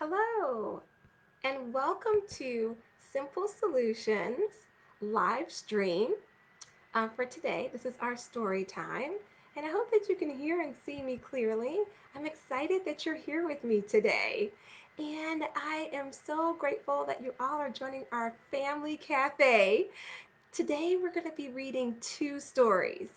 Hello, and welcome to Simple Solutions live stream. For today, this is our story time, and I hope that you can hear and see me clearly. I'm excited that you're here with me today, and I am so grateful that you all are joining our family cafe. Today, we're going to be reading two stories.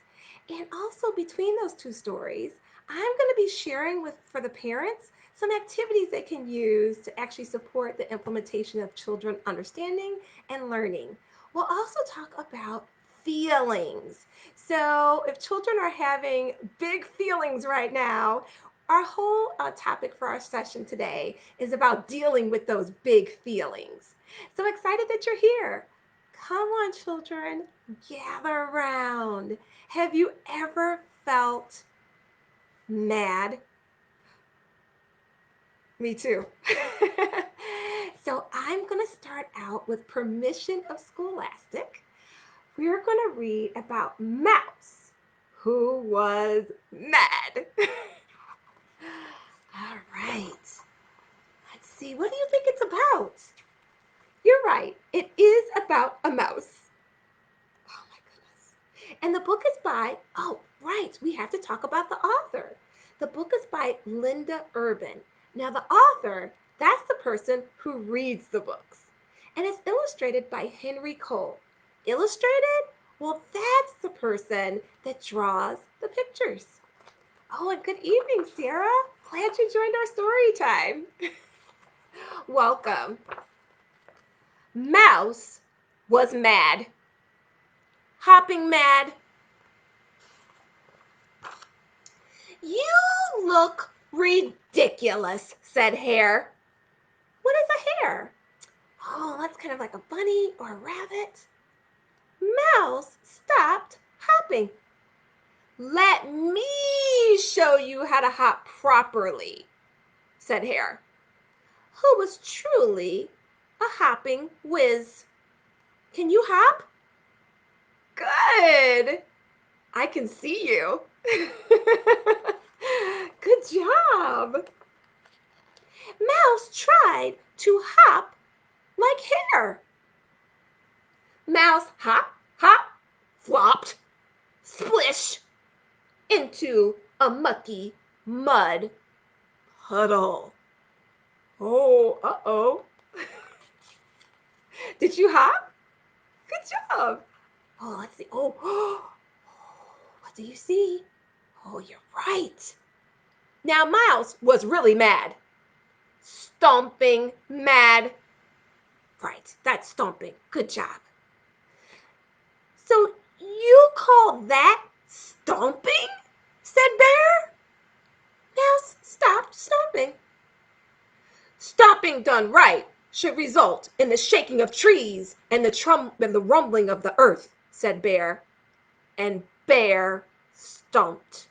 And also, between those two stories, I'm going to be sharing with for the parents some activities they can use to actually support the implementation of children understanding and learning. We'll also talk about feelings. So, if children are having big feelings right now, our whole topic for our session today is about dealing with those big feelings. So excited that you're here. Come on, children, gather around. Have you ever felt mad? Me too. So I'm going to start out with permission of Scholastic. We're going to read about Mouse, who was mad. All right. Let's see. What do you think it's about? You're right. It is about a mouse. Oh my goodness. And the book is by, oh, right, we have to talk about the author. The book is by Linda Urban. Now, the author, that's the person who reads the books. And it's illustrated by Henry Cole. Illustrated? Well, that's the person that draws the pictures. Oh, and good evening, Sarah. Glad you joined our story time. Welcome. Mouse was mad. Hopping mad. You look ridiculous, said Hare. What is a hare? Oh, that's kind of like a bunny or a rabbit. Mouse stopped hopping. Let me show you how to hop properly, said Hare, who was truly a hopping whiz. Can you hop? Good. I can see you. Good job. Mouse tried to hop like Hare. Mouse hop, hop, flopped, splish into a mucky mud puddle. Oh, uh-oh. Did you hop? Good job. Oh, let's see. Oh, what do you see? Oh, you're right. Now, Mouse was really mad. Stomping mad. Right, that's stomping. Good job. So you call that stomping? Said Bear. Mouse stopped stomping. Stomping done right should result in the shaking of trees and the rumbling of the earth, said Bear. And Bear stomped.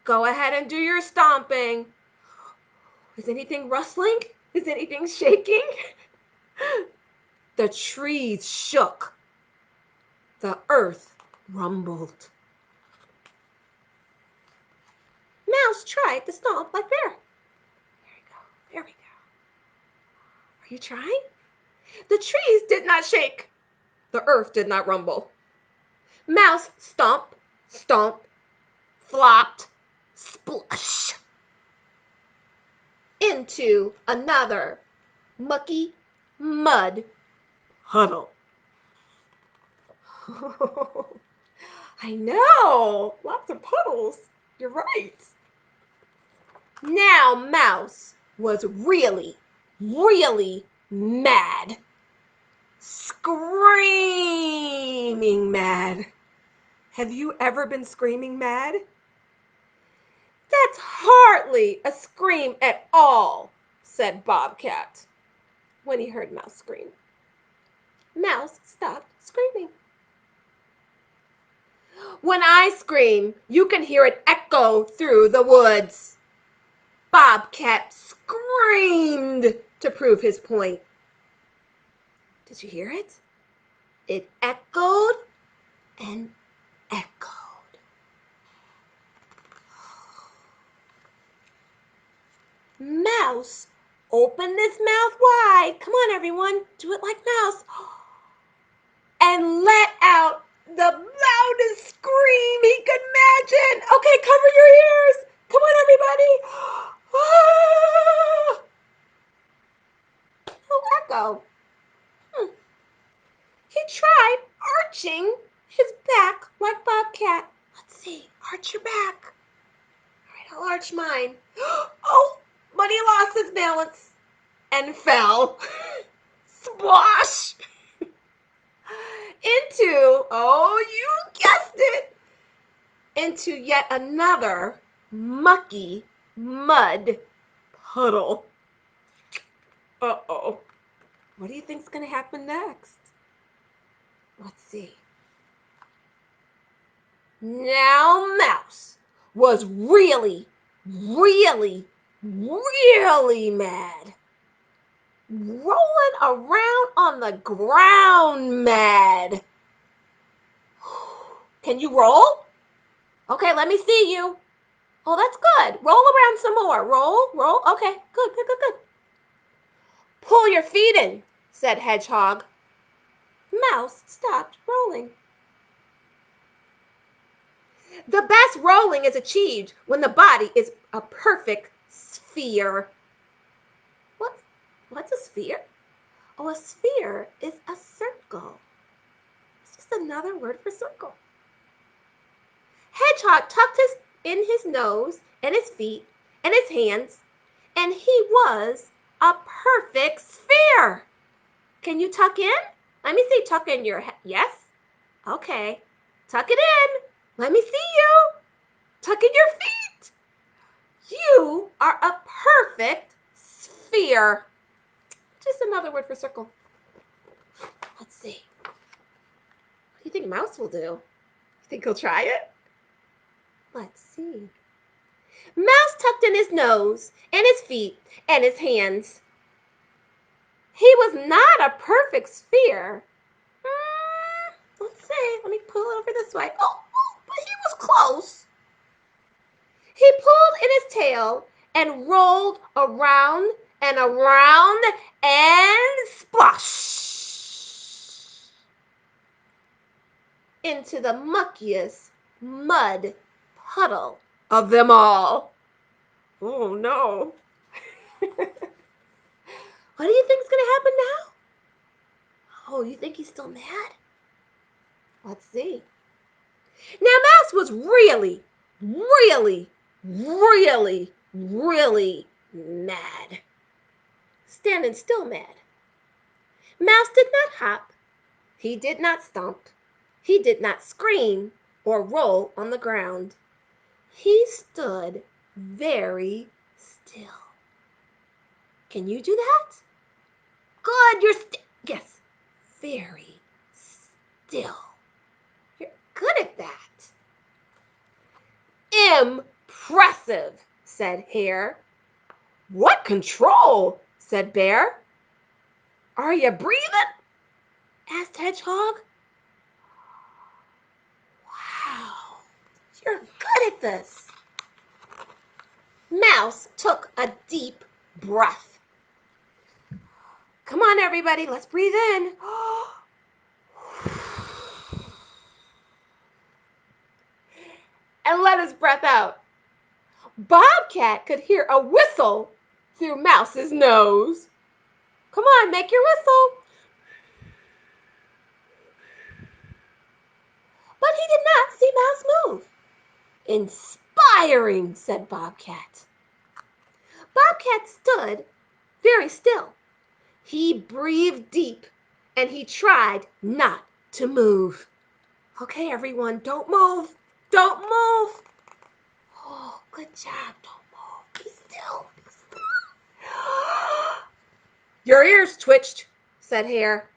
Go ahead and do your stomping. Is anything rustling? Is anything shaking? The trees shook. The earth rumbled. Mouse tried to stomp like Bear. There we go. There we go. Are you trying? The trees did not shake. The earth did not rumble. Mouse stomp, stomp, flopped, splush into another mucky mud puddle. I know, lots of puddles. You're right. Now Mouse was really, really mad. Screaming mad. Have you ever been screaming mad? That's hardly a scream at all, said Bobcat when he heard Mouse scream. Mouse stopped screaming. When I scream, you can hear it echo through the woods. Bobcat screamed to prove his point. Did you hear it? It echoed and echoed. Mouse open this mouth wide. Come on, everyone. Do it like mouse. And let out the loudest scream he could imagine. Okay, cover your ears. Come on, everybody. Ah! How'd that go? He tried arching his back like Bobcat. Let's see. Arch your back. All right, I'll arch mine. Oh, but he lost his balance and fell. Splosh! Into, oh, you guessed it, into yet another mucky mud puddle. Uh-oh. What do you think's going to happen next? Let's see. Now Mouse was really, really, really mad. Rolling around on the ground mad. Can you roll? Okay, let me see you. Oh, that's good. Roll around some more. Roll, roll. Okay, good, good, good, good. Pull your feet in, said Hedgehog. Mouse stopped rolling. The best rolling is achieved when the body is a perfect sphere. What's a sphere? Oh, a sphere is a circle. It's just another word for circle. Hedgehog tucked in his nose and his feet and his hands, and he was a perfect sphere. Can you tuck in? Let me see. Tuck in your head. Yes? Okay. Tuck it in. Let me see you. Tuck in your feet. You are a perfect sphere. Just another word for circle. Let's see. What do you think Mouse will do? You think he'll try it? Let's see. Mouse tucked in his nose and his feet and his hands. He was not a perfect sphere. Let's see. Let me pull it over this way. Oh, but he was close. He pulled in his tail and rolled around and around and splash into the muckiest mud puddle of them all. Oh, no. What do you think's going to happen now? Oh, you think he's still mad? Let's see. Now, Mouse was really, really, really, really mad. Standing still mad. Mouse did not hop. He did not stomp. He did not scream or roll on the ground. He stood very still. Can you do that? Good, yes, very still. You're good at that. Impressive, said Hare. What control, said Bear. Are you breathing? Asked Hedgehog. Wow, you're good at this. Mouse took a deep breath. Come on, everybody, let's breathe in. And let his breath out. Bobcat could hear a whistle through Mouse's nose. Come on, make your whistle. But he did not see Mouse move. Inspiring, said Bobcat. Bobcat stood very still. He breathed deep and he tried not to move. Okay, everyone, don't move. Don't move. Oh, good job. Don't move. Be still. Be still. Your ears twitched, said Hare.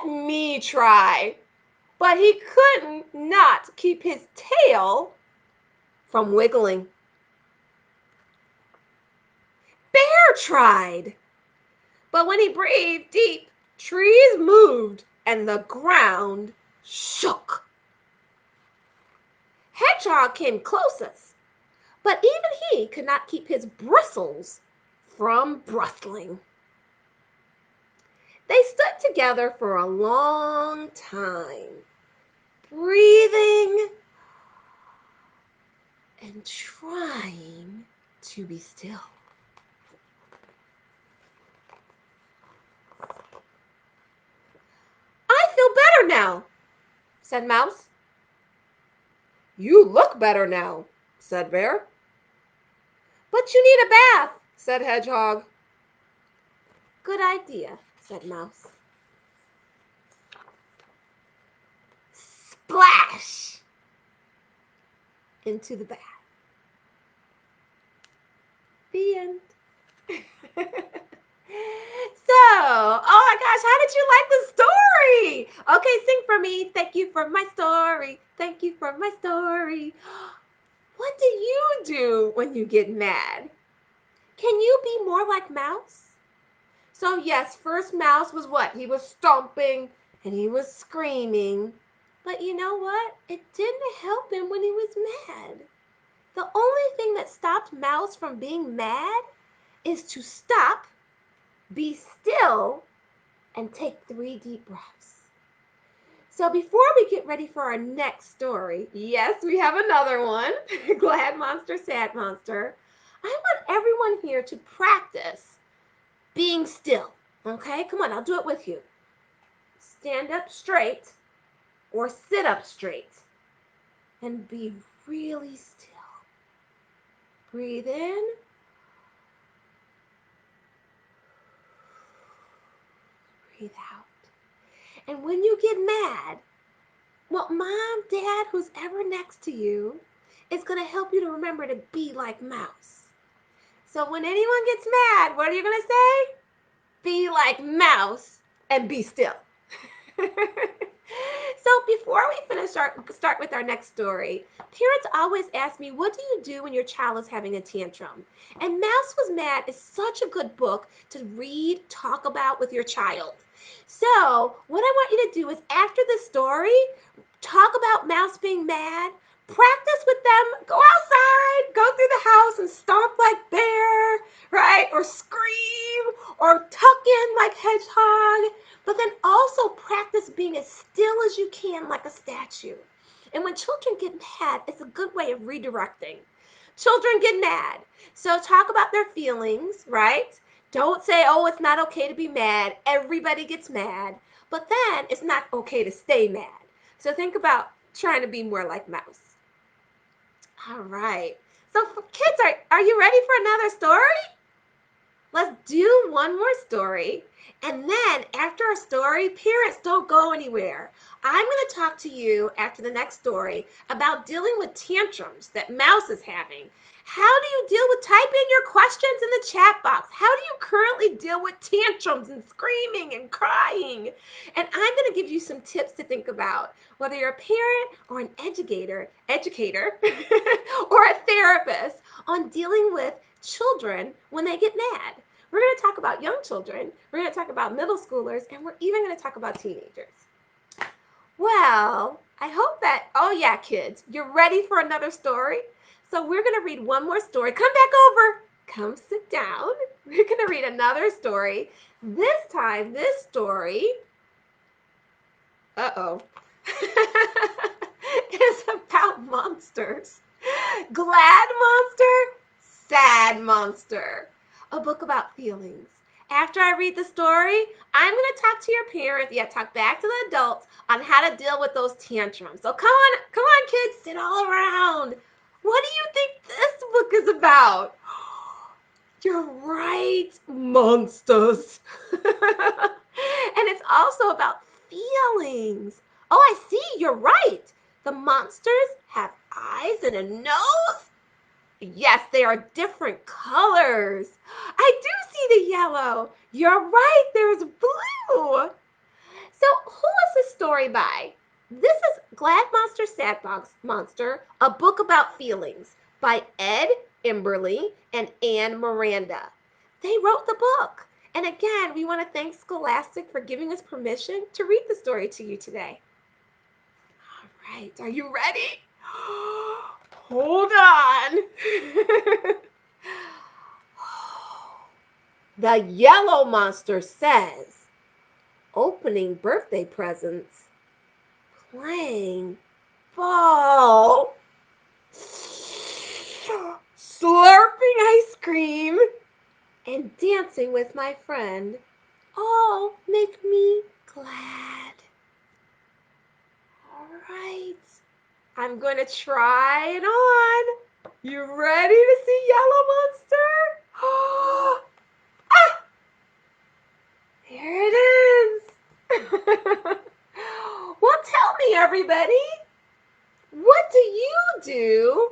Let me try. But he couldn't not keep his tail from wiggling. Bear tried. But when he breathed deep, trees moved and the ground shook. Hedgehog came closest, but even he could not keep his bristles from bristling. They stood together for a long time, breathing and trying to be still. I feel better now, said Mouse. You look better now, said Bear. But you need a bath, said Hedgehog. Good idea, said Mouse. Splash into the bath. The end. So, oh my gosh, how did you like the story? Okay, sing for me. Thank you for my story. Thank you for my story. What do you do when you get mad? Can you be more like Mouse? So yes, first Mouse was what? He was stomping and he was screaming. But you know what? It didn't help him when he was mad. The only thing that stopped Mouse from being mad is to stop, be still, and take 3 deep breaths. So before we get ready for our next story, yes, we have another one, Glad Monster, Sad Monster. I want everyone here to practice being still. Okay, come on, I'll do it with you. Stand up straight or sit up straight and be really still. Breathe in. Breathe out. And when you get mad, well, mom, dad, who's ever next to you is going to help you to remember to be like Mouse. So when anyone gets mad, what are you going to say? Be like Mouse and be still. So before we start with our next story, parents always ask me, what do you do when your child is having a tantrum? And Mouse Was Mad is such a good book to read, talk about with your child. So what I want you to do is after the story, talk about Mouse being mad, practice with them, go outside, go through the house and stomp like Bear, right? Or scream or tuck in like Hedgehog, but then also practice being as still as you can like a statue. And when children get mad, it's a good way of redirecting. Children get mad. So talk about their feelings, right? Don't say, oh, it's not okay to be mad. Everybody gets mad. But then it's not okay to stay mad. So think about trying to be more like Mouse. All right. So kids, are you ready for another story? Let's do one more story. And then after our story, parents, don't go anywhere. I'm going to talk to you after the next story about dealing with tantrums that Mouse is having. How do you deal with, type in your questions in the chat box. How do you currently deal with tantrums and screaming and crying? And I'm going to give you some tips to think about, whether you're a parent or an educator, or a therapist on dealing with children when they get mad. We're going to talk about young children, we're going to talk about middle schoolers, and we're even going to talk about teenagers. Well, I hope that, oh yeah, kids, you're ready for another story? So we're going to read one more story. Come back over. Come sit down. We're going to read another story. This time, this story, uh-oh, is about monsters. Glad monster, sad monster. A book about feelings. After I read the story, I'm going to talk to your parents, talk back to the adults on how to deal with those tantrums. So come on, kids, sit all around. What do you think this book is about? You're right, monsters. And it's also about feelings. Oh, I see, you're right. The monsters have eyes and a nose. Yes, they are different colors. I do see the yellow. You're right, there's blue. So who is this story by? This is Glad Monster, Sad Monster, a book about feelings by Ed Emberly and Anne Miranda. They wrote the book. And again, we want to thank Scholastic for giving us permission to read the story to you today. All right, are you ready? Hold on. The yellow monster says, opening birthday presents, playing ball, slurping ice cream, and dancing with my friend all make me glad. All right, I'm going to try it on. You ready to see Yellow Monster? Ah, here it is. Well, tell me, everybody, what do you do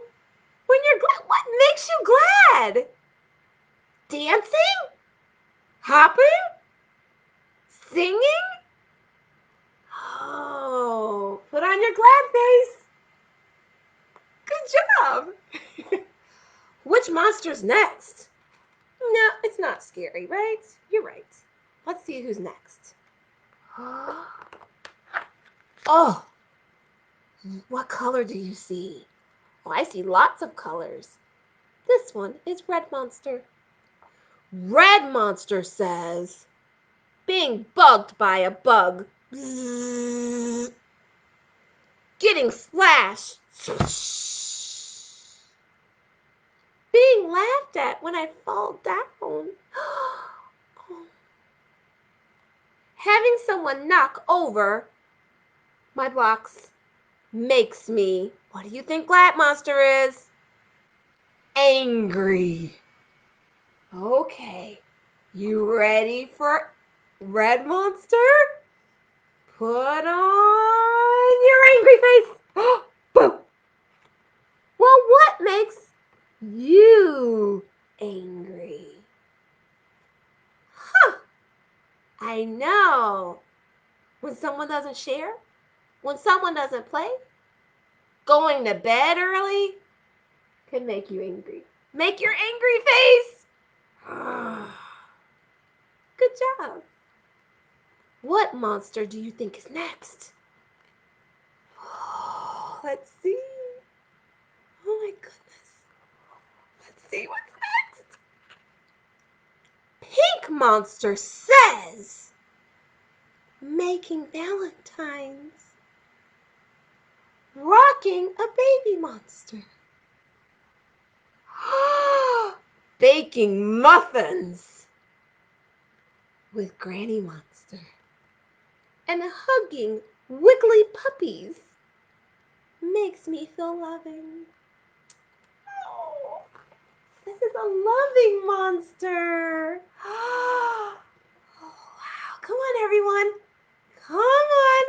when you're glad? What makes you glad? Dancing? Hopping? Singing? Oh, put on your glad face. Good job. Which monster's next? No, it's not scary, right? You're right. Let's see who's next. Oh, what color do you see? Oh, I see lots of colors. This one is Red Monster. Red Monster says, being bugged by a bug. Bzzz, getting slashed. Being laughed at when I fall down. Having someone knock over my blocks makes me, what do you think Glad Monster is? Angry. Okay, you ready for Red Monster? Put on your angry face. Boo! Well, what makes you angry? Huh, I know. When someone doesn't share, when someone doesn't play, going to bed early can make you angry. Make your angry face. Good job. What monster do you think is next? Let's see. Oh my goodness. Let's see what's next. Pink Monster says, making Valentines, rocking a baby monster, baking muffins with Granny Monster, and hugging wiggly puppies makes me feel loving. Oh, this is a loving monster. Oh, wow. Come on, everyone. Come on.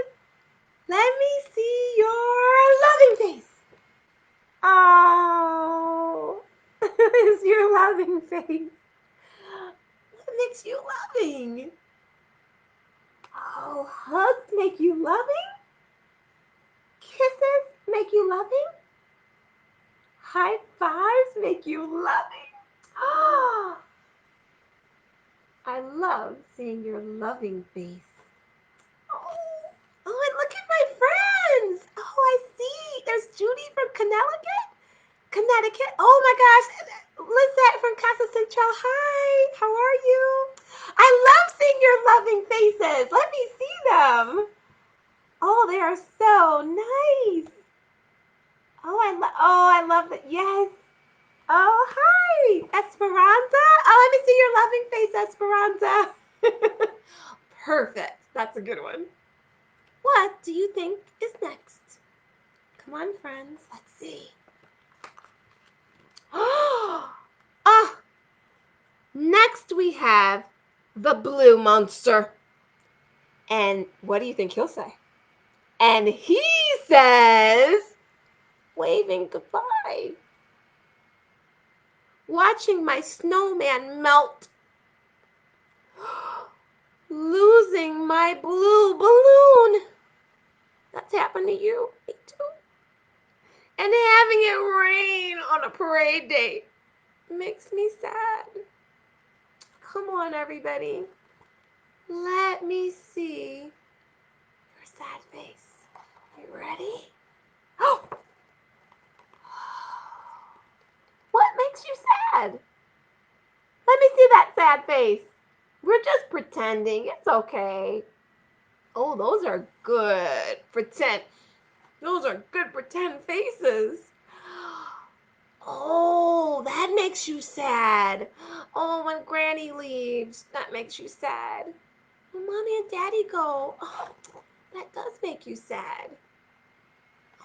Let me see your loving face. Oh, it's your loving face. What makes you loving? Oh, hugs make you loving? Kisses make you loving? High fives make you loving? Oh, I love seeing your loving face. Oh, and look at my friends. Oh, I see. There's Judy from Connecticut. Oh my gosh. Lizette from Casa Central. Hi. How are you? I love seeing your loving faces. Let me see them. Oh, they are so nice. I love it. Yes. Oh, hi, Esperanza. Oh, let me see your loving face, Esperanza. Perfect. That's a good one. What do you think is next? Come on, friends. Let's see. Ah, next we have the blue monster. And what do you think he'll say? And he says, waving goodbye. Watching my snowman melt. Losing my blue balloon. That's happened to you. Me too. And having it rain on a parade day makes me sad. Come on, everybody. Let me see your sad face. You ready? Oh! What makes you sad? Let me see that sad face. We're just pretending. It's okay. Oh, those are good pretend. Those are good pretend faces. Oh, that makes you sad. Oh, when Granny leaves, that makes you sad. When Mommy and Daddy go, oh, that does make you sad.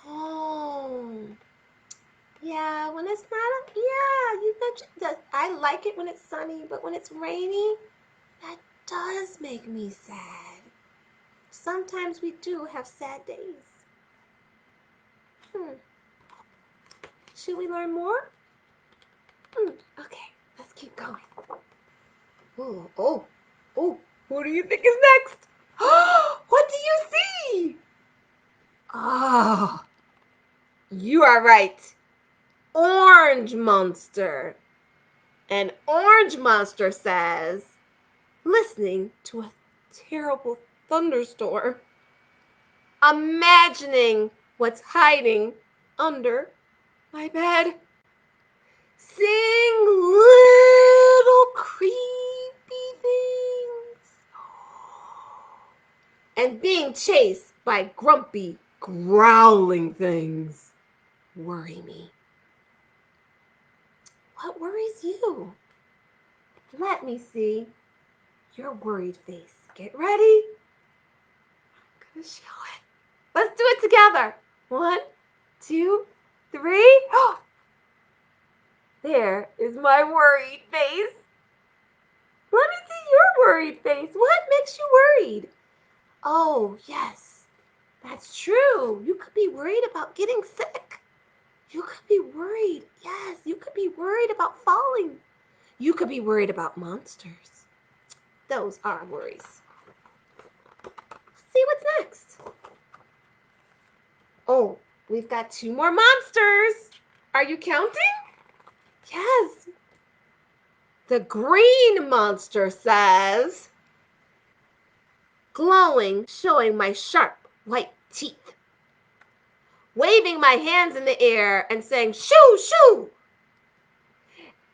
Oh, yeah, when it's not, yeah, you mentioned that. I like it when it's sunny, but when it's rainy, that does make me sad. Sometimes we do have sad days. Should we learn more? Okay, let's keep going. Oh, what do you think is next? What do you see? Oh, you are right. Orange monster. An orange monster says, listening to a terrible thunderstorm, imagining what's hiding under my bed, seeing little creepy things, and being chased by grumpy, growling things worry me. What worries you? Let me see your worried face. Get ready. I'm gonna show it. Let's do it together. 1, 2, 3. There is my worried face. Let me see your worried face. What makes you worried? Oh, yes, that's true. You could be worried about getting sick. You could be worried. Yes, you could be worried about falling. You could be worried about monsters. Those are worries. See what's next. Oh, we've got 2 more monsters. Are you counting? Yes. The green monster says, glowing, showing my sharp white teeth, waving my hands in the air and saying, shoo, shoo,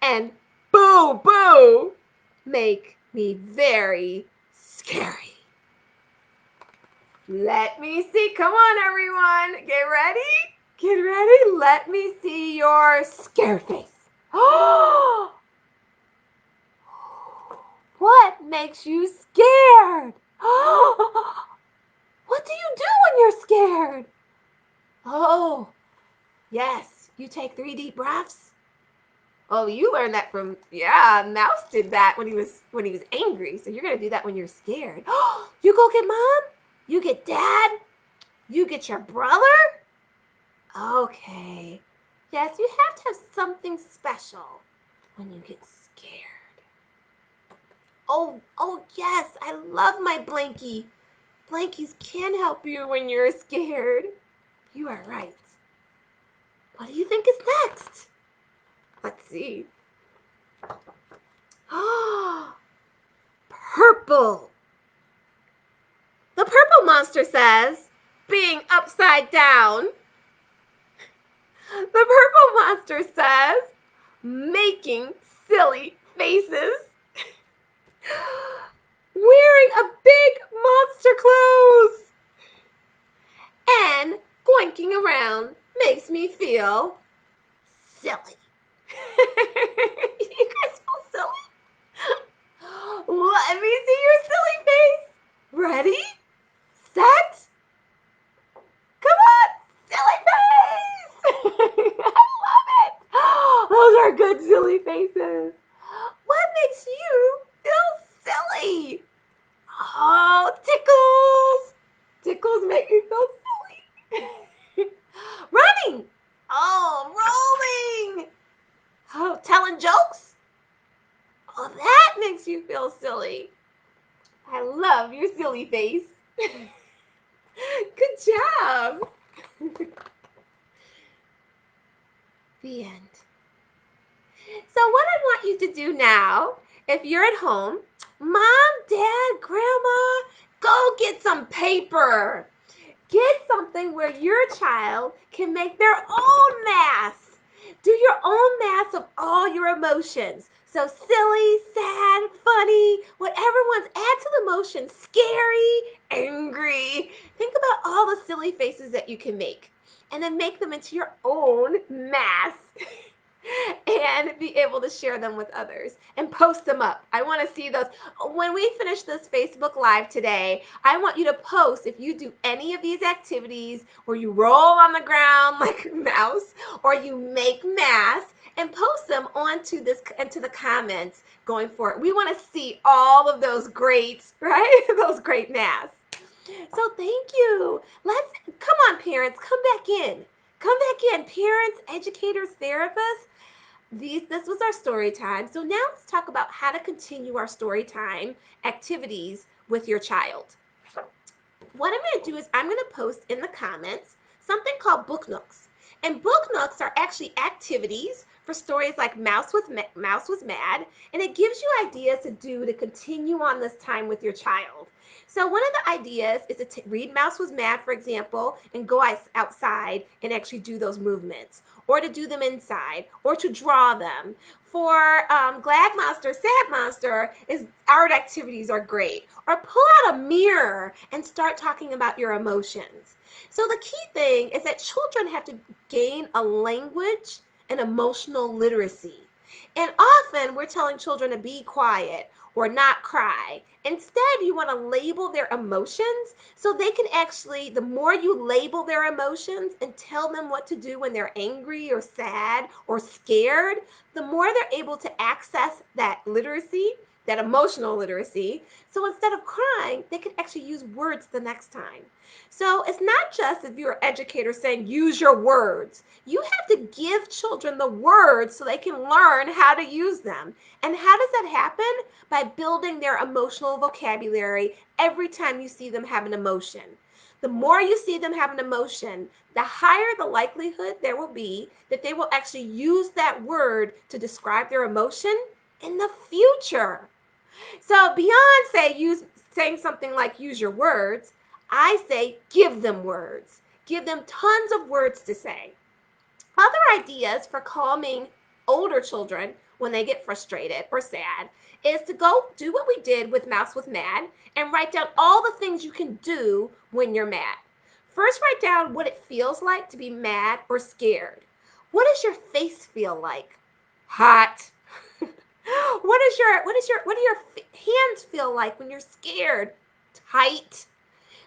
and boo, boo, make me very scary. Let me see. Come on, everyone. Get ready. Get ready. Let me see your scared face. What makes you scared? What do you do when you're scared? Oh, yes. You take 3 deep breaths. Oh, you learned that from, Mouse did that when he was angry. So you're gonna do that when you're scared. You go get Mom. You get Dad. You get your brother. Okay. Yes, you have to have something special when you get scared. Oh, yes. I love my blankie. Blankies can help you when you're scared. You are right. What do you think is next? Let's see. Purple. The purple monster says, being upside down. The purple monster says, making silly faces. Wearing a big monster clothes. And boinking around makes me feel silly. You guys feel silly? Let me see your silly face. Ready? Set? Come on, silly face! I love it. Those are good silly faces. What makes you feel silly? Oh, tickles. Tickles make me feel silly. Running. Oh, rolling. Oh, telling jokes. Oh, that makes you feel silly. I love your silly face. Good job. The end. So what I want you to do now, if you're at home, Mom, Dad, Grandma, go get some paper. Get something where your child can make their own masks. Do your own masks of all your emotions. So silly, sad, funny, whatever ones, add to the emotion, scary, angry. Think about all the silly faces that you can make and then make them into your own mask and be able to share them with others and post them up. I want to see those. When we finish this Facebook Live today, I want you to post if you do any of these activities where you roll on the ground like a mouse or you make masks and post them onto this into the comments going forward. We want to see all of those great, right? Those great masks. So thank you. Let's come on, parents, come back in. Come back in, parents, educators, therapists. This was our story time. So now let's talk about how to continue our story time activities with your child. What I'm going to do is I'm going to post in the comments something called book nooks. And book nooks are actually activities for stories like Mouse was Mad, and it gives you ideas to do to continue on this time with your child. So one of the ideas is to read Mouse was Mad, for example, and go outside and actually do those movements, or to do them inside, or to draw them. For Glad Monster, Sad Monster, is art activities are great. Or pull out a mirror and start talking about your emotions. So the key thing is that children have to gain a language and emotional literacy. And often we're telling children to be quiet or not cry. Instead, you want to label their emotions so they can actually, the more you label their emotions and tell them what to do when they're angry or sad or scared, the more they're able to access that literacy, that emotional literacy. So instead of crying, they can actually use words the next time. So it's not just if you're an educator saying use your words. You have to give children the words so they can learn how to use them. And how does that happen? By building their emotional vocabulary every time you see them have an emotion. The more you see them have an emotion, the higher the likelihood there will be that they will actually use that word to describe their emotion in the future. So beyond saying something like use your words, I say give them words. Give them tons of words to say. Other ideas for calming older children when they get frustrated or sad is to go do what we did with Mouse was Mad and write down all the things you can do when you're mad. First, write down what it feels like to be mad or scared. What does your face feel like? Hot. What do your hands feel like when you're scared? Tight.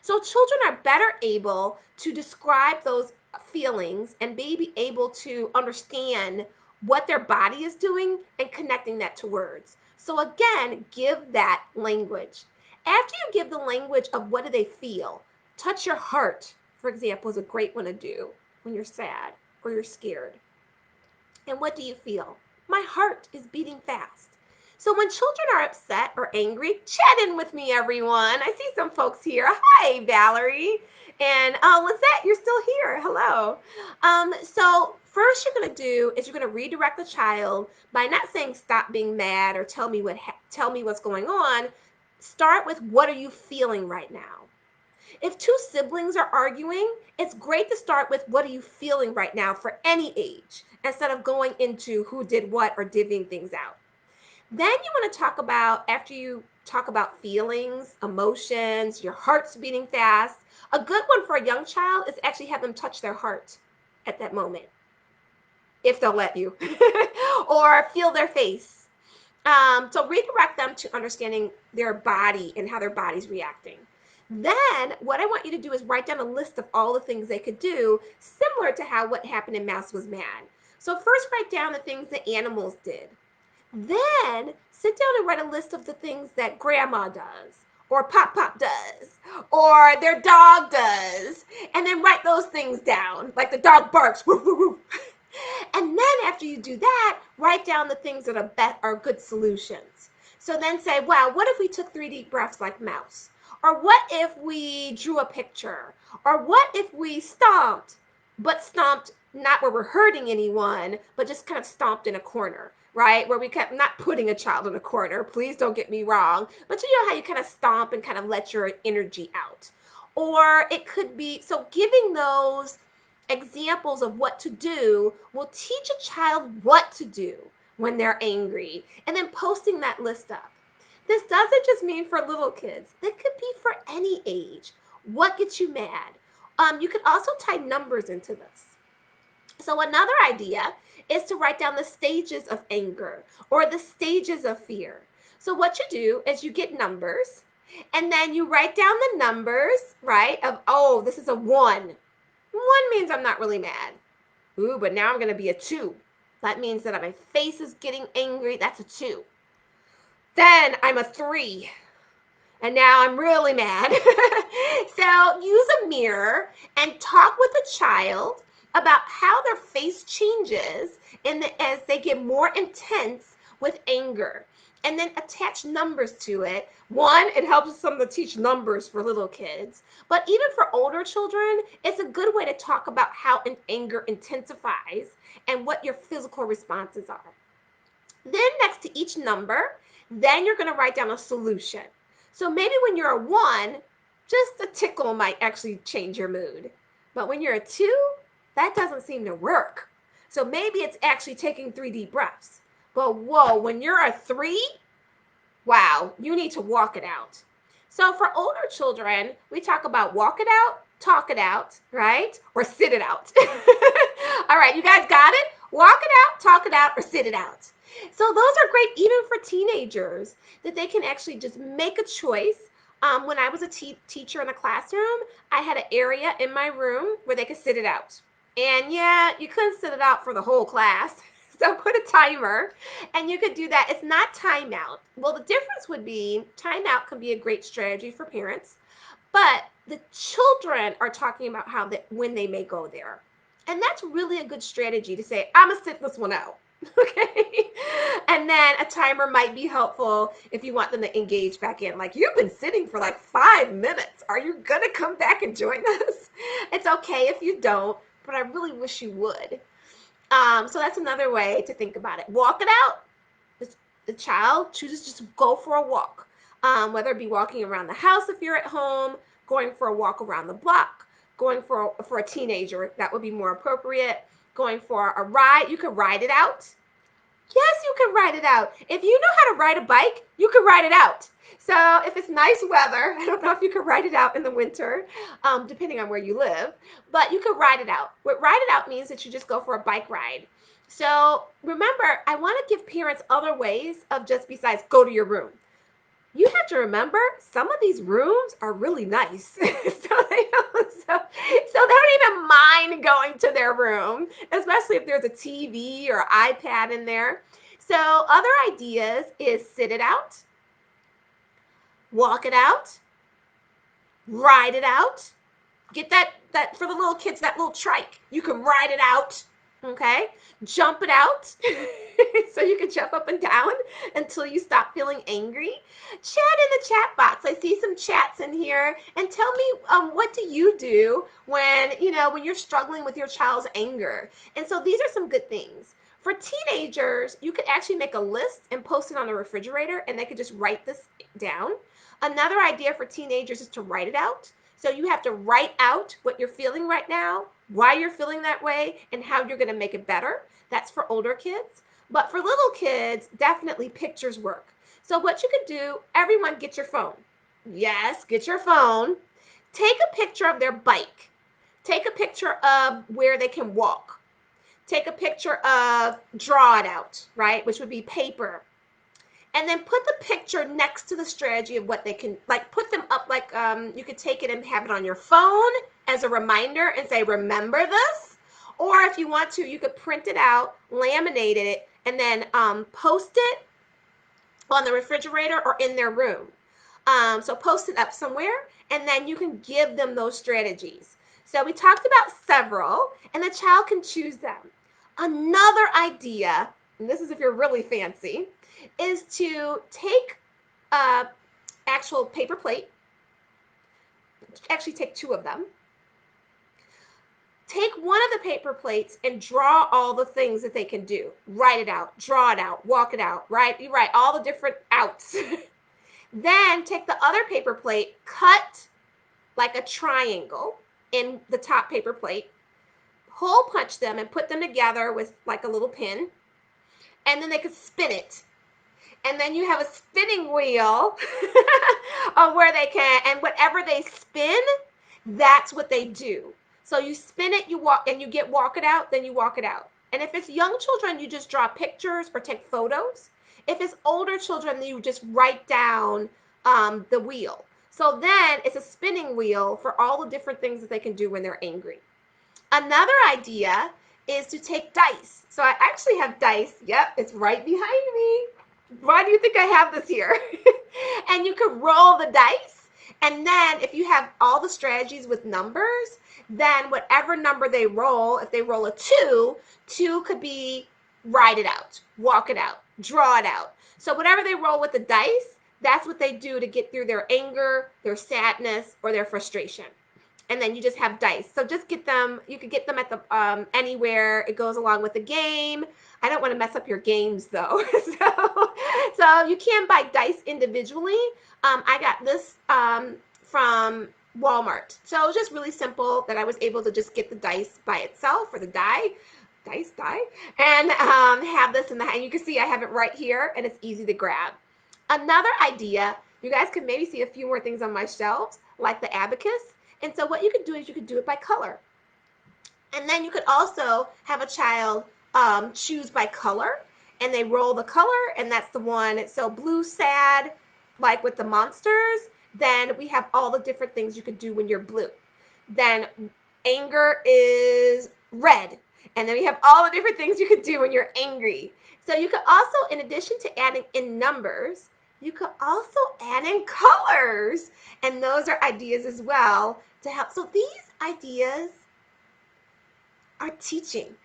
So children are better able to describe those feelings and be able to understand what their body is doing and connecting that to words. So again, give that language. After you give the language of what do they feel, touch your heart, for example, is a great one to do when you're sad or you're scared. And what do you feel? My heart is beating fast. So when children are upset or angry, chat in with me, everyone. I see some folks here. Hi, Valerie. And Lizette, you're still here. Hello. So first you're going to do is you're going to redirect the child by not saying stop being mad or tell me what's going on. Start with what are you feeling right now? If two siblings are arguing, it's great to start with what are you feeling right now for any age instead of going into who did what or divvying things out. Then you want to talk about, after you talk about feelings, emotions, your heart's beating fast, a good one for a young child is actually have them touch their heart at that moment, if they'll let you, or feel their face. So redirect them to understanding their body and how their body's reacting. Then what I want you to do is write down a list of all the things they could do, similar to how what happened in Mouse was Mad. So first write down the things the animals did. Then sit down and write a list of the things that grandma does, or Pop Pop does, or their dog does. And then write those things down, like the dog barks, woof, woof, woof. And then after you do that, write down the things that are good solutions. So then say, wow, what if we took 3 deep breaths like Mouse? Or what if we drew a picture? Or what if we stomped, but stomped not where we're hurting anyone, but just kind of stomped in a corner, right? Where we kept not putting a child in a corner, please don't get me wrong, but you know how you kind of stomp and kind of let your energy out. Or it could be, so giving those examples of what to do will teach a child what to do when they're angry, and then posting that list up. This doesn't just mean for little kids, it could be for any age. What gets you mad? You could also type numbers into this. So, another idea is to write down the stages of anger or the stages of fear. So, what you do is you get numbers and then you write down the numbers, right? Of, oh, this is a 1. 1 means I'm not really mad. Ooh, but now I'm going to be a 2. That means that my face is getting angry. That's a 2. Then I'm a 3. And now I'm really mad. So use a mirror and talk with a child about how their face changes as they get more intense with anger. And then attach numbers to it. One, it helps them to teach numbers for little kids. But even for older children, it's a good way to talk about how anger intensifies and what your physical responses are. Then next to each number, then you're going to write down a solution. So maybe when you're a 1, just a tickle might actually change your mood. But when you're a 2, that doesn't seem to work. So maybe it's actually taking 3 deep breaths. But whoa, when you're a 3, wow, you need to walk it out. So for older children, we talk about walk it out, talk it out, right? Or sit it out. All right, you guys got it? Walk it out, talk it out, or sit it out. So those are great even for teenagers, that they can actually just make a choice. When I was a teacher in a classroom, I had an area in my room where they could sit it out. And yeah, you couldn't sit it out for the whole class. So put a timer and you could do that. It's not timeout. Well, the difference would be timeout can be a great strategy for parents, but the children are talking about how when they may go there. And that's really a good strategy to say, I'm going to sit this one out. Okay. And then a timer might be helpful if you want them to engage back in. Like, you've been sitting for like 5 minutes. Are you going to come back and join us? It's okay if you don't, but I really wish you would. So that's another way to think about it. Walk it out. The child chooses just to go for a walk, whether it be walking around the house if you're at home, going for a walk around the block, going for a teenager, that would be more appropriate, going for a ride. You could ride it out. Yes, you can ride it out. If you know how to ride a bike, you can ride it out. So if it's nice weather, I don't know if you can ride it out in the winter, depending on where you live, but you can ride it out. What ride it out means that you just go for a bike ride. So remember, I want to give parents other ways of just besides go to your room. You have to remember, some of these rooms are really nice. so they don't even mind going to their room, especially if there's a TV or iPad in there. So other ideas is sit it out, walk it out, ride it out. Get that for the little kids, that little trike. You can ride it out. Okay, jump it out. So you can jump up and down until you stop feeling angry. Chat in the chat box. I see some chats in here, and tell me what do you do when you're struggling with your child's anger. And so these are some good things. For teenagers, you could actually make a list and post it on the refrigerator, and they could just write this down. Another idea for teenagers is to write it out. So you have to write out what you're feeling right now, why you're feeling that way, and how you're going to make it better. That's for older kids. But for little kids, definitely pictures work. So what you could do, everyone get your phone. Yes, get your phone. Take a picture of their bike. Take a picture of where they can walk. Take a picture of draw it out, right? Which would be paper. And then put the picture next to the strategy of what they can, like put them up, like you could take it and have it on your phone as a reminder and say, remember this. Or if you want to, you could print it out, laminate it, and then post it on the refrigerator or in their room. So post it up somewhere, and then you can give them those strategies. So we talked about several, and the child can choose them. Another idea, and this is if you're really fancy, is to take actual paper plate, actually take 2 of them, take one of the paper plates and draw all the things that they can do. Write it out, draw it out, walk it out, right? You write all the different outs. Then take the other paper plate, cut like a triangle in the top paper plate, hole punch them and put them together with like a little pin. and then they could spin it. And then you have a spinning wheel of where they can, and whatever they spin, that's what they do. So you spin it, you walk, and you get walk it out, then you walk it out. And if it's young children, you just draw pictures or take photos. If it's older children, then you just write down the wheel. So then it's a spinning wheel for all the different things that they can do when they're angry. Another idea is to take dice. So I actually have dice. Yep, it's right behind me. Why do you think I have this here? And you could roll the dice. And then if you have all the strategies with numbers, then whatever number they roll, if they roll a 2, 2 could be write it out, walk it out, draw it out. So whatever they roll with the dice, that's what they do to get through their anger, their sadness, or their frustration. And then you just have dice. So just get them. You could get them at the anywhere. It goes along with the game. I don't want to mess up your games though. So you can buy dice individually. I got this from Walmart. So it was just really simple that I was able to just get the dice by itself, or the die, and have this in the hand. You can see I have it right here, and it's easy to grab. Another idea, you guys can maybe see a few more things on my shelves, like the abacus. And so what you could do is you could do it by color. And then you could also have a child choose by color, and they roll the color, and that's the one. So blue, sad, like with the monsters. Then we have all the different things you could do when you're blue. Then anger is red. And then we have all the different things you could do when you're angry. So you could also, in addition to adding in numbers, you could also add in colors. And those are ideas as well to help. So these ideas are teaching.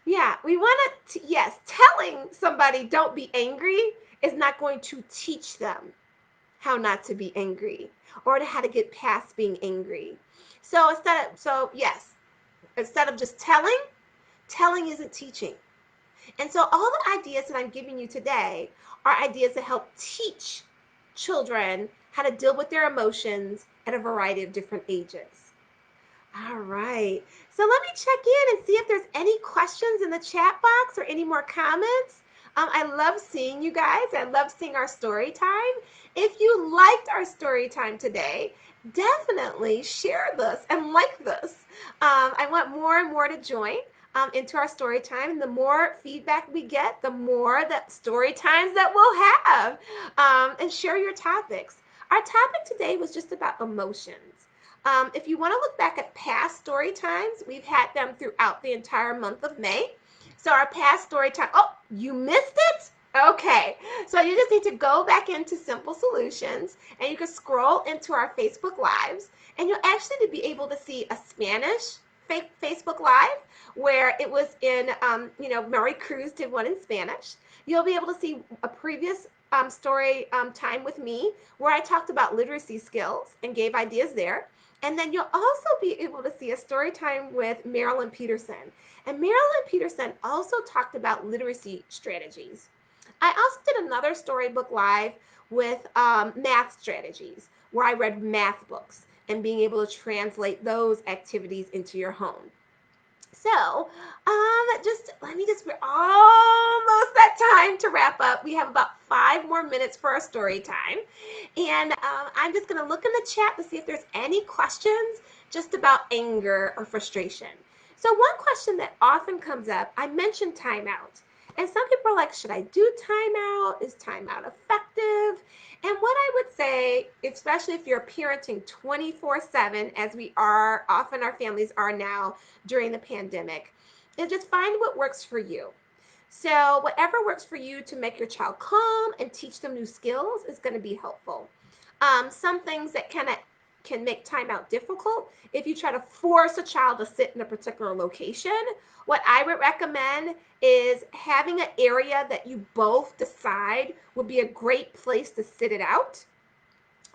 Yeah, we want to, yes, telling somebody don't be angry is not going to teach them how not to be angry or to how to get past being angry. So instead of just telling isn't teaching. And so all the ideas that I'm giving you today are ideas that help teach children how to deal with their emotions at a variety of different ages. All right. So let me check in and see if there's any questions in the chat box or any more comments. I love seeing you guys. I love seeing our story time. If you liked our story time today, definitely share this and like this. I want more and more to join into our story time. And the more feedback we get, the more that story times that we'll have. And share your topics. Our topic today was just about emotions. If you want to look back at past story times, we've had them throughout the entire month of May. So our past story time, oh, you missed it? Okay, so you just need to go back into Simple Solutions, and you can scroll into our Facebook Lives, and you'll actually be able to see a Spanish Facebook Live where it was in, Mary Cruz did one in Spanish. You'll be able to see a previous story time with me where I talked about literacy skills and gave ideas there. And then you'll also be able to see a story time with Marilyn Peterson. And Marilyn Peterson also talked about literacy strategies. I also did another storybook live with math strategies, where I read math books and being able to translate those activities into your home. So we're almost that time to wrap up. We have about 5 more minutes for our story time. And I'm just going to look in the chat to see if there's any questions just about anger or frustration. So one question that often comes up, I mentioned timeout. And some people are like, should I do timeout? Is timeout effective? And what I would say, especially if you're parenting 24/7, as we are, often our families are now during the pandemic, is just find what works for you. So whatever works for you to make your child calm and teach them new skills is going to be helpful. Some things that can make timeout difficult, if you try to force a child to sit in a particular location, what I would recommend is having an area that you both decide would be a great place to sit it out,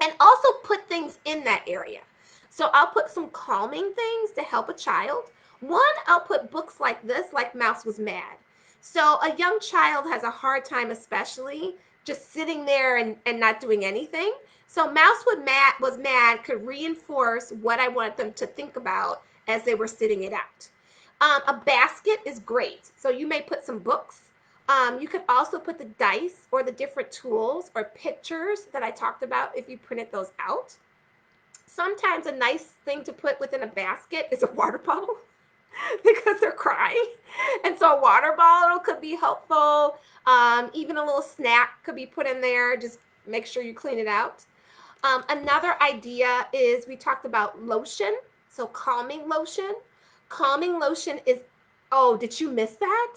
and also put things in that area. So I'll put some calming things to help a child. One, I'll put books like this, like Mouse Was Mad. So a young child has a hard time, especially just sitting there and not doing anything. So Mouse Was Mad could reinforce what I wanted them to think about as they were sitting it out. A basket is great. So you may put some books You could also put the dice or the different tools or pictures that I talked about if you printed those out. Sometimes a nice thing to put within a basket is a water bottle because they're crying. And so a water bottle could be helpful. Even a little snack could be put in there. Just make sure you clean it out. Another idea is we talked about lotion. So calming lotion. Calming lotion is, oh, did you miss that?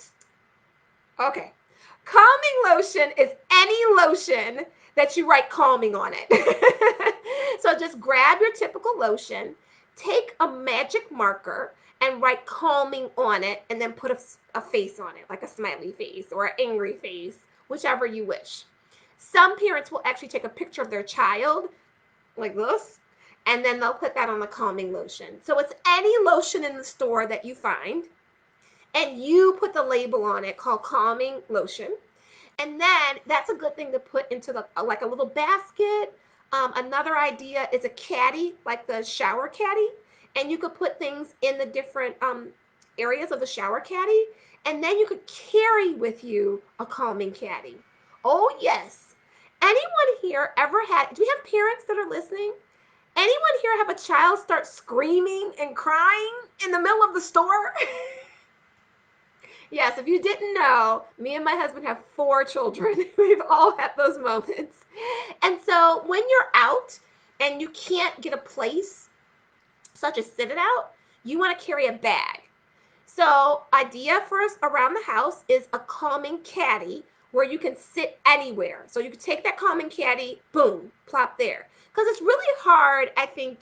Okay. Calming lotion is any lotion that you write calming on it. So just grab your typical lotion, take a magic marker, and write calming on it, and then put a face on it, like a smiley face or an angry face, whichever you wish. Some parents will actually take a picture of their child, like this, and then they'll put that on the calming lotion. So it's any lotion in the store that you find, and you put the label on it called calming lotion. And then that's a good thing to put into the like a little basket. Another idea is a caddy, like the shower caddy, and you could put things in the different areas of the shower caddy, and then you could carry with you a calming caddy. Oh yes. Anyone here ever had? Do we have parents that are listening? Anyone here have a child start screaming and crying in the middle of the store? Yes, if you didn't know, me and my husband have 4 children. We've all had those moments. And so when you're out and you can't get a place, such as sit it out, you want to carry a bag. So idea for us around the house is a calming caddy where you can sit anywhere. So you can take that calming caddy, boom, plop there. Because it's really hard, I think,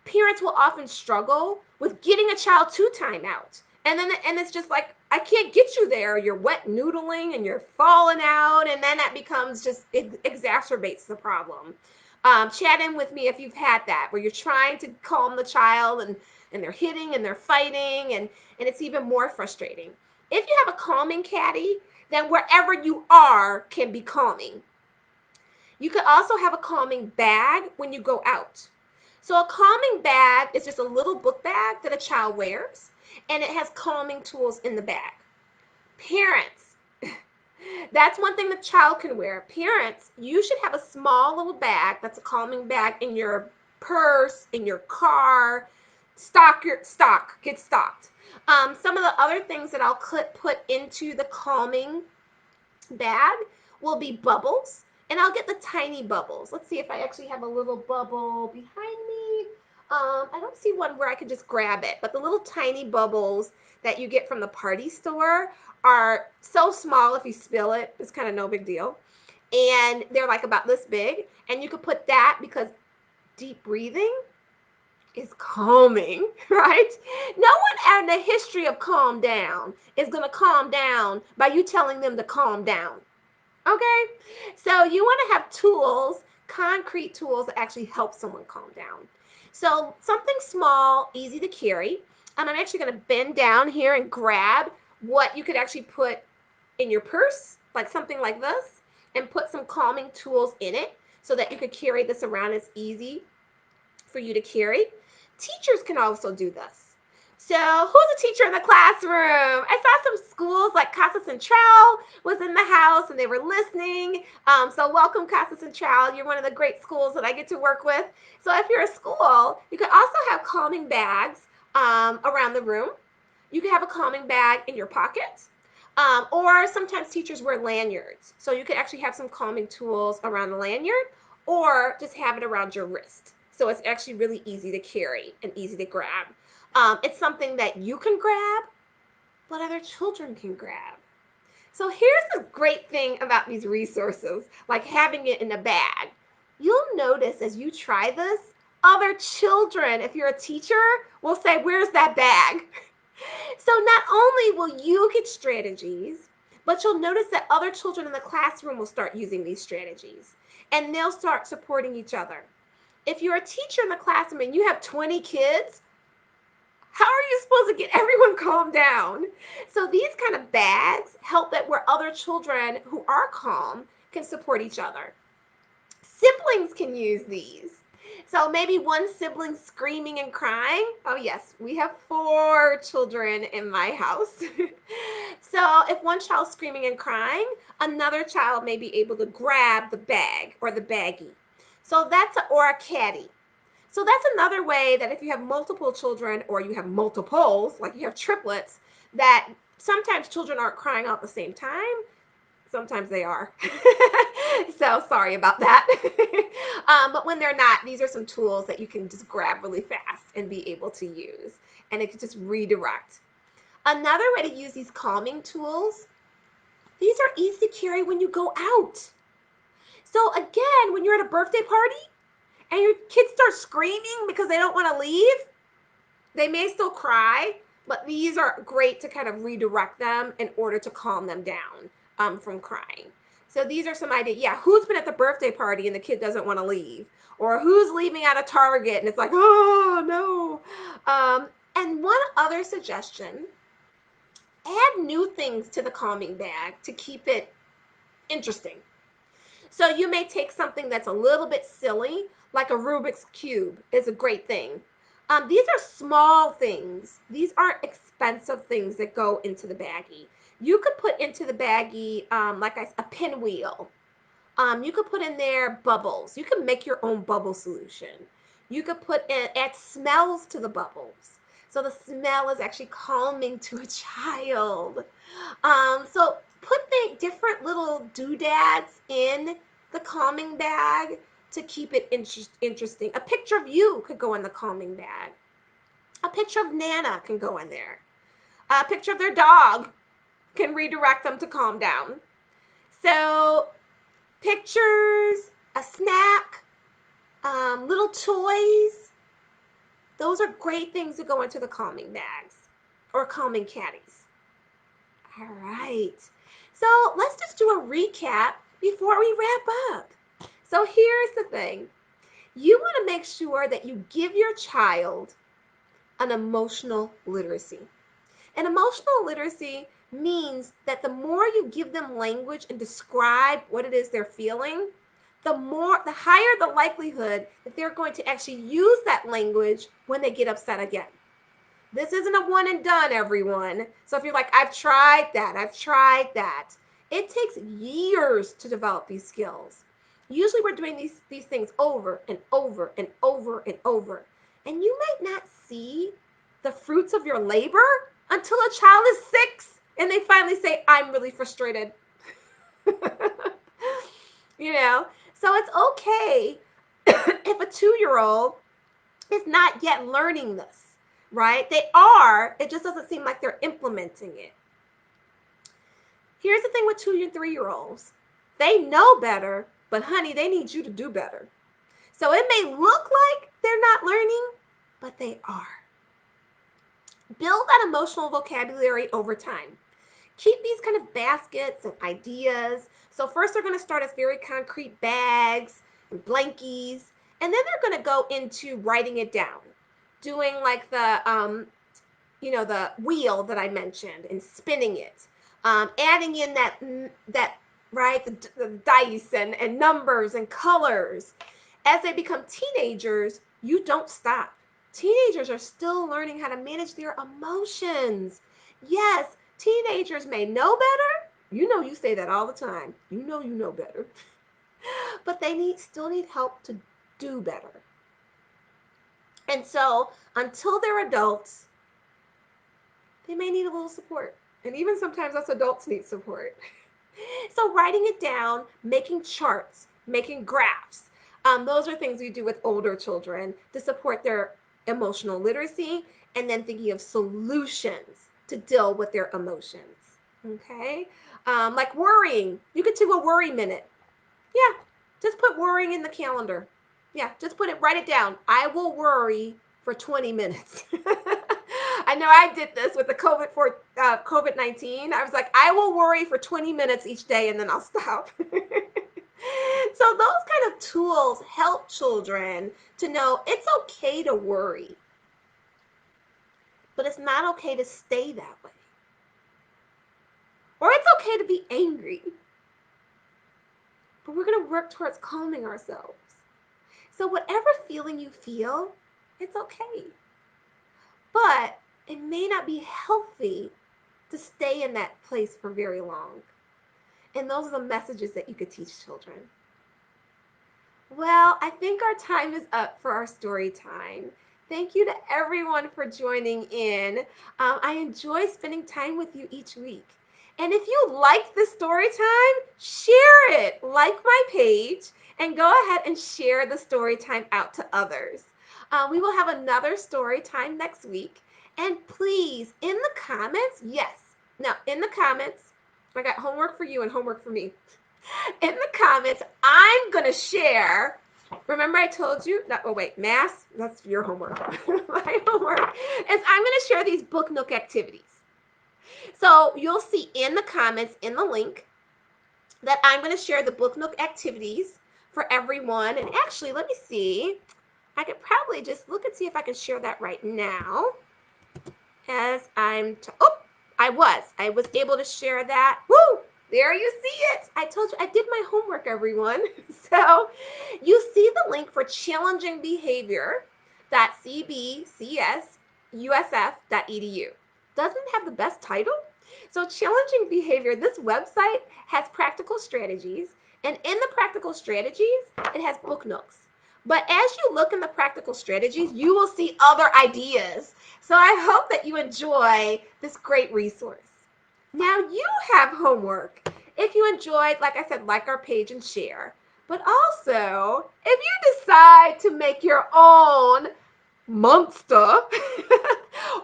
parents will often struggle with getting a child to time out. And it's just like, I can't get you there. You're wet noodling and you're falling out, and then that becomes just, it exacerbates the problem. Chat in with me if you've had that, where you're trying to calm the child and they're hitting and they're fighting, and it's even more frustrating. If you have a calming caddy, then wherever you are can be calming. You could also have a calming bag when you go out. So a calming bag is just a little book bag that a child wears, and it has calming tools in the bag. Parents, that's one thing the child can wear. Parents, you should have a small little bag that's a calming bag in your purse, in your car. Get stocked. Some of the other things that I'll put into the calming bag will be bubbles, and I'll get the tiny bubbles. Let's see if I actually have a little bubble behind me. I don't see one where I could just grab it, but the little tiny bubbles that you get from the party store are so small, if you spill it, it's kind of no big deal. And they're like about this big, and you could put that because deep breathing is calming, right? No one in the history of calm down is going to calm down by you telling them to calm down. Okay? So you want to have tools, concrete tools that actually help someone calm down. So something small, easy to carry. And I'm actually going to bend down here and grab what you could actually put in your purse, like something like this, and put some calming tools in it so that you could carry this around. It's easy for you to carry. Teachers can also do this. So who's a teacher in the classroom? I saw some schools like Casa Central was in the house and they were listening. So welcome, Casa Central. You're one of the great schools that I get to work with. So if you're a school, you could also have calming bags around the room. You could have a calming bag in your pocket. Or sometimes teachers wear lanyards. So you could actually have some calming tools around the lanyard, or just have it around your wrist. So it's actually really easy to carry and easy to grab. It's something that you can grab, but other children can grab. So here's the great thing about these resources, like having it in a bag. You'll notice as you try this, other children, if you're a teacher, will say, "Where's that bag?" So not only will you get strategies, but you'll notice that other children in the classroom will start using these strategies, and they'll start supporting each other. If you're a teacher in the classroom and you have 20 kids, how are you supposed to get everyone calmed down? So these kind of bags help that where other children who are calm can support each other. Siblings can use these. So maybe one sibling screaming and crying. Oh, yes, we have 4 children in my house. So if one child's screaming and crying, another child may be able to grab the bag or the baggie. So or a caddy. So that's another way that if you have multiple children or you have multiples, like you have triplets, that sometimes children aren't crying out at the same time. Sometimes they are. So sorry about that. But when they're not, these are some tools that you can just grab really fast and be able to use. And it can just redirect. Another way to use these calming tools, these are easy to carry when you go out. So again, when you're at a birthday party and your kids start screaming because they don't want to leave, they may still cry, but these are great to kind of redirect them in order to calm them down from crying. So these are some ideas. Yeah, who's been at the birthday party and the kid doesn't want to leave? Or who's leaving out of Target and it's like, oh no. And one other suggestion, add new things to the calming bag to keep it interesting. So you may take something that's a little bit silly, like a Rubik's Cube is a great thing. These are small things. These aren't expensive things that go into the baggie. You could put into the baggie, a pinwheel. You could put in there bubbles. You can make your own bubble solution. You could add smells to the bubbles. So the smell is actually calming to a child. So put the different little doodads in the calming bag to keep it interesting. A picture of you could go in the calming bag. A picture of Nana can go in there. A picture of their dog can redirect them to calm down. So pictures, a snack, little toys, those are great things to go into the calming bags or calming caddies. All right. So let's just do a recap before we wrap up. So here's the thing. You want to make sure that you give your child an emotional literacy. And emotional literacy means that the more you give them language and describe what it is they're feeling, the higher the likelihood that they're going to actually use that language when they get upset again. This isn't a one and done, everyone. So if you're like, I've tried that, it takes years to develop these skills. Usually we're doing these things over and over and over and over. And you might not see the fruits of your labor until a child is 6 and they finally say, I'm really frustrated. You know? So it's okay if a 2-year-old is not yet learning this, right? They are, it just doesn't seem like they're implementing it. Here's the thing with 2 and 3-year-olds. They know better, but honey, they need you to do better. So it may look like they're not learning, but they are. Build that emotional vocabulary over time. Keep these kind of baskets and ideas. So first they're going to start as very concrete bags and blankies, and then they're going to go into writing it down, doing like the wheel that I mentioned and spinning it, adding in that right the dice and numbers and colors. As they become teenagers, you don't stop. Teenagers are still learning how to manage their emotions. Yes, teenagers may know better. You know, you say that all the time. You know better. But they still need help to do better. And so until they're adults, they may need a little support. And even sometimes us adults need support. So writing it down, making charts, making graphs, those are things we do with older children to support their emotional literacy, and then thinking of solutions to deal with their emotions. Okay? Like worrying. You could do a worry minute. Yeah, just put worrying in the calendar. Yeah, just write it down. I will worry for 20 minutes. I know I did this with the COVID-19. I was like, I will worry for 20 minutes each day and then I'll stop. So those kind of tools help children to know it's okay to worry, but it's not okay to stay that way. Or it's okay to be angry, but we're going to work towards calming ourselves. So, whatever feeling you feel, it's okay. But it may not be healthy to stay in that place for very long. And those are the messages that you could teach children. Well, I think our time is up for our story time. Thank you to everyone for joining in. I enjoy spending time with you each week. And if you like this story time, share it. Like my page and go ahead and share the story time out to others. We will have another story time next week. And please, in the comments, yes. Now, in the comments, I got homework for you and homework for me. In the comments, I'm going to share. Remember, I told you, that, oh, wait, math, that's your homework. My homework is I'm going to share these book nook activities. So you'll see in the comments, in the link, that I'm going to share the book nook activities for everyone. And actually, let me see. I could probably just look and see if I can share that right now. As I was able to share that. Woo! There you see it. I told you I did my homework, everyone. So you see the link for challengingbehavior.cbcsusf.edu. Doesn't have the best title? So challenging behavior, this website has practical strategies, and in the practical strategies, it has book nooks. But as you look in the practical strategies, you will see other ideas. So I hope that you enjoy this great resource. Now you have homework. If you enjoyed, like I said, like our page and share. But also, if you decide to make your own monster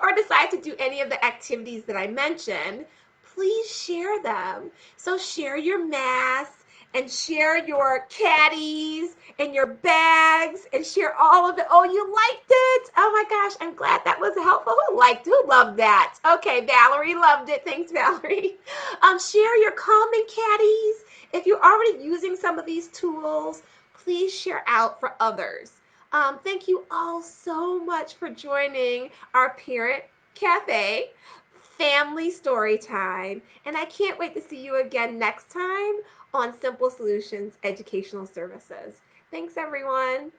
or decide to do any of the activities that I mentioned, please share them. So share your masks and share your caddies and your bags and share all of it. Oh, you liked it. Oh my gosh, I'm glad that was helpful. Who loved that? Okay, Valerie loved it. Thanks, Valerie. Share your calming caddies. If you're already using some of these tools, please share out for others. Thank you all so much for joining our Parent Cafe family story time. And I can't wait to see you again next time on Simple Solutions Educational Services. Thanks, everyone.